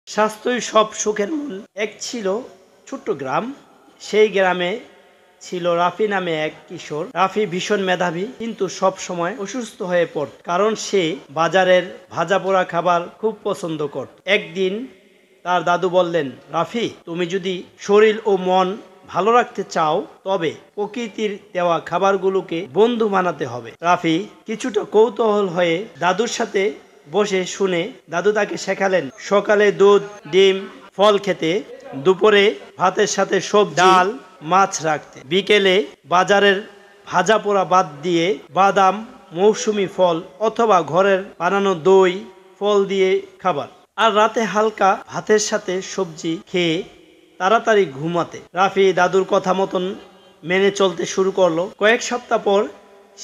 স্বাস্থ্যই সব সুখের মূল। এক ছিল ছোট্ট গ্রাম। সেই গ্রামে ছিল রাফি নামে এক কিশোর। রাফি ভীষণ মেধাবী, কিন্তু সব সময় অসুস্থ হয়ে পড়ত, কারণ সে বাজারের ভাজা পোড়া খাবার খুব পছন্দ করত। একদিন তার দাদু বললেন, রাফি, তুমি যদি শরীর ও মন ভালো রাখতে চাও তবে প্রকৃতির দেওয়া খাবারগুলোকে বন্ধু বানাতে হবে। রাফি কিছুটা কৌতূহল হয়ে দাদুর সাথে বসে শুনে দাদু তাকে শেখালেন সকালে দুধ, ডিম, ফল খেতে, দুপুরে ভাতের সাথে সবজি, ডাল, মাছ রাখতে, বিকেলে বাজারের ভাজা পোড়া বাদ দিয়ে বাদাম, মৌসুমী ফল অথবা ঘরের বানানো দই, ফল দিয়ে খাবার, আর রাতে হালকা ভাতের সাথে সবজি খেয়ে তাড়াতাড়ি ঘুমাতে। রাফি দাদুর কথা মতন মেনে চলতে শুরু করলো। কয়েক সপ্তাহ পর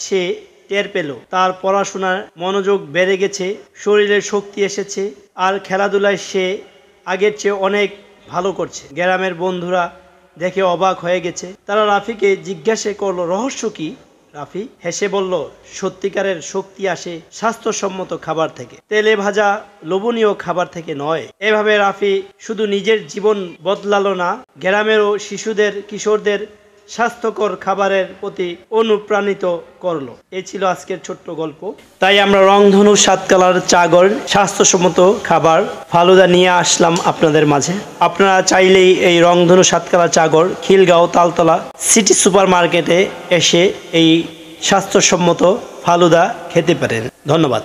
সে টের পেল তার পড়াশোনার মনোযোগ বেড়ে গেছে, শরীরে শক্তি এসেছে, আর খেলাধুলায় সে আগের চেয়ে অনেক ভালো করছে। গ্রামের বন্ধুরা দেখে অবাক হয়ে গেছে। তারা রাফিকে জিজ্ঞাসা করলো, রহস্য কি? রাফি হেসে বলল, সত্যিকারের শক্তি আসে স্বাস্থ্যসম্মত খাবার থেকে, তেলে ভাজা লোভনীয় খাবার থেকে নয়। এভাবে রাফি শুধু নিজের জীবন বদলালো না, গ্রামেরও শিশুদের, কিশোরদের স্বাস্থ্যকর খাবারের প্রতি অনুপ্রাণিত করলো। এই ছিল আজকের ছোট্ট গল্প। তাই আমরা রংধনু সাতকালার চাগর স্বাস্থ্যসম্মত খাবার ফালুদা নিয়ে আসলাম আপনাদের মাঝে। আপনারা চাইলেই এই রংধনু সাতকালা চাগর খিলগাঁও তালতলা সিটি সুপার মার্কেটে এসে এই স্বাস্থ্যসম্মত ফালুদা খেতে পারেন। ধন্যবাদ।